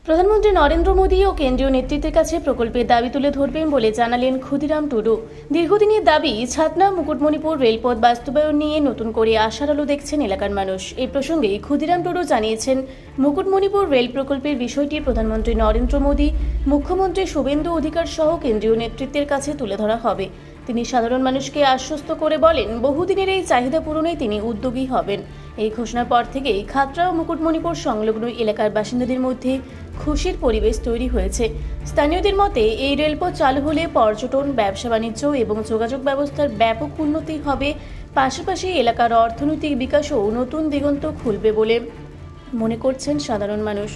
প্রধানমন্ত্রী নরেন্দ্র মোদী ও কেন্দ্রীয় নেতৃত্বের কাছে প্রকল্পের দাবি তুলে ধরবেন বলে জানালেন ক্ষুদিরাম টুডু। দীর্ঘদিনের দাবি ছাতনা মুকুটমণিপুর রেলপথ বাস্তবায়ন নিয়ে নতুন করে আশার আলো দেখছেন এলাকার মানুষ। এই প্রসঙ্গে ক্ষুদিরাম টুডু জানিয়েছেন, মুকুটমণিপুর রেল প্রকল্পের বিষয়টি প্রধানমন্ত্রী নরেন্দ্র মোদী, মুখ্যমন্ত্রী শুভেন্দু অধিকারী সহ কেন্দ্রীয় নেতৃত্বের কাছে তুলে ধরা হবে। তিনি সাধারণ মানুষকে আশ্বস্ত করে বলেন, বহুদিনের এই চাহিদা পূরণে তিনি উদ্যোগী হবেন। এই ঘোষণার পর থেকেই খাতড়া ও মুকুটমণিপুর সংলগ্ন এলাকার বাসিন্দাদের মধ্যে খুশির পরিবেশ তৈরি হয়েছে। স্থানীয়দের মতে, এই রেলপথ চালু হলে পর্যটন, ব্যবসা বাণিজ্য এবং যোগাযোগ ব্যবস্থার ব্যাপক উন্নতি হবে, পাশাপাশি এলাকার অর্থনৈতিক বিকাশও নতুন দিগন্ত খুলবে বলে মনে করছেন সাধারণ মানুষ।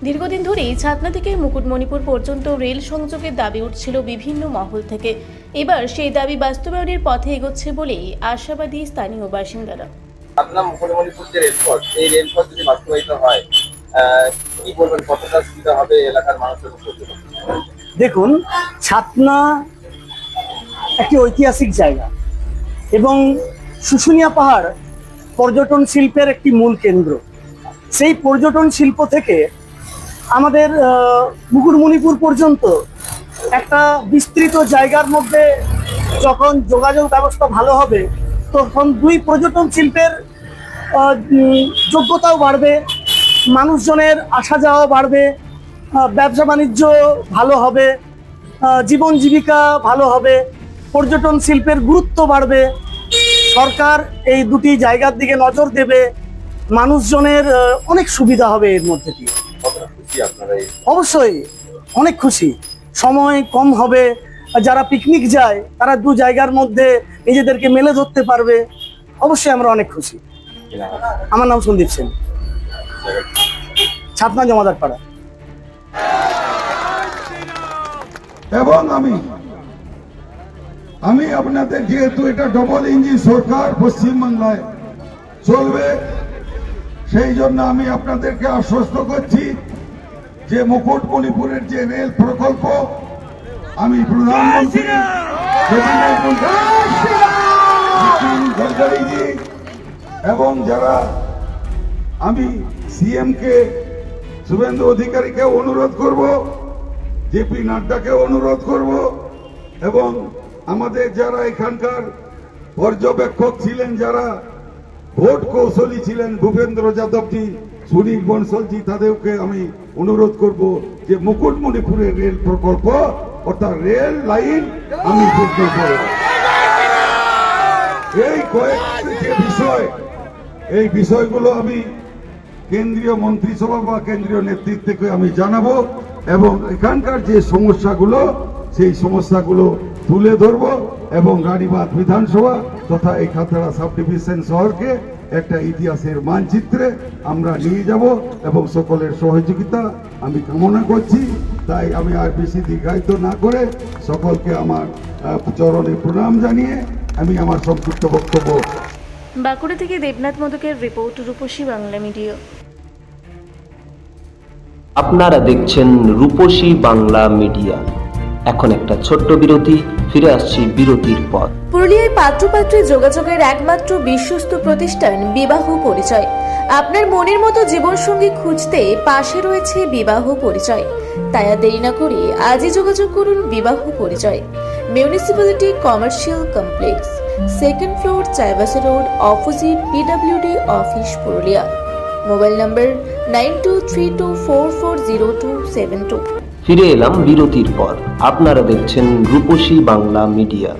দীর্ঘদিন ধরেই ছাতনা থেকে মুকুটমণিপুর পর্যন্ত রেল সংযোগের দাবি উঠছিল বিভিন্ন মহল থেকে। এবার সেই দাবি বাস্তবায়নের পথে এগোচ্ছে বলেই আশাবাদী স্থানীয় বাসিন্দারা। ছাতনা মুকুটমণিপুর যে রেলপথ, এই রেলপথ যদি বাস্তবায়িত হয়, কি বলবেন, কতটা সুবিধা হবে এলাকার মানুষের? দেখুন, ছাতনা একটি ঐতিহাসিক জায়গা এবং শুশুনিয়া পাহাড় পর্যটন শিল্পের একটি মূল কেন্দ্র। সেই পর্যটন শিল্প থেকে আমাদের মুকুটমণিপুর পর্যন্ত একটা বিস্তৃত জায়গার মধ্যে যখন যোগাযোগ ব্যবস্থা ভালো হবে, তখন দুই পর্যটন শিল্পের যোগ্যতাও বাড়বে, মানুষজনের আসা যাওয়া বাড়বে, ব্যবসা বাণিজ্য ভালো হবে, জীবন জীবিকা ভালো হবে, পর্যটন শিল্পের গুরুত্ব বাড়বে। সরকার এই দুটি জায়গার দিকে নজর দেবে, মানুষজনের অনেক সুবিধা হবে এর মধ্যে দিয়ে। অবশ্যই অনেক খুশি, সময় কম হবে, যারা পিকনিক যায় তারা দু জায়গার মধ্যে নিজেদেরকে মেলে ধরতে পারবে। অবশ্যই আমরা অনেক খুশি। আমার নাম সন্দীপ সেন, ছাতনা জমাদার পাড়া। এবং আমি আপনাদের, যেহেতু এটা ডবল ইঞ্জিন সরকার পশ্চিমবাংলায় চলবে, সেই জন্য আমি আপনাদেরকে আশ্বস্ত করছি যে মুকুটমণিপুরের যে রেল প্রকল্প, আমি প্রধানমন্ত্রী এবং যারা আমি সিএম কে শুভেন্দু অধিকারীকে অনুরোধ করব, জেপি নাড্ডাকে অনুরোধ করব, এবং আমাদের যারা এখানকার পর্যবেক্ষক ছিলেন, যারা ভোট কৌশলী ছিলেন, ভূপেন্দ্র যাদবজি, সুনীল বনসলজি, তাদেরকে আমি অনুরোধ করব যে মুকুটমণিপুরের রেল প্রকল্প অর্থাৎ রেল লাইন আমি যুক্ত করব। এই কয়েকটি যে বিষয়, এই বিষয়গুলো আমি কেন্দ্রীয় মন্ত্রিসভা বা কেন্দ্রীয় নেতৃত্বকে আমি জানাবো, এবং এখানকার যে সমস্যাগুলো, সেই সমস্যাগুলো তুলে ধরব, এবং রানীবাঁধ বিধানসভা তথা এই খাতড়া সাব ডিভিশন শহরকে একটা ইতিহাসের মানচিত্রে আমরা নিয়ে যাব, এবং সকলের সহযোগিতা আমি কামনা করছি। তাই আমি আর বেশি দীর্ঘায়িত না করে সকলকে আমার চরণে প্রণাম জানিয়ে আমি আমার সংক্ষিপ্ত বক্তব্য। বাঁকুড়া থেকে দেবনাথ মোদকের রিপোর্ট, রূপসী বাংলা মিডিয়া। আপনারা দেখছেন রূপসী বাংলা মিডিয়া। এখন একটা ছোট্ট বিরতি, ফিরে আসছি বিরতির পর। পুরুলিয়ায় পাত্রপাত্রী যোগাযোগের একমাত্র বিশ্বস্ত প্রতিষ্ঠান বিবাহ পরিচয়। আপনার মনের মতো জীবনসঙ্গী খুঁজতে পাশে রয়েছে বিবাহ পরিচয়। তাই আর দেরি না করে আজই যোগাযোগ করুন বিবাহ পরিচয়। Municipality commercial complex, 2nd floor, Chaibasa road, opposite PWD office, Purulia. Mobile নম্বর 9232440272। ফিরে এলাম বিরতির পর। আপনারা দেখছেন রূপসী বাংলা মিডিয়া।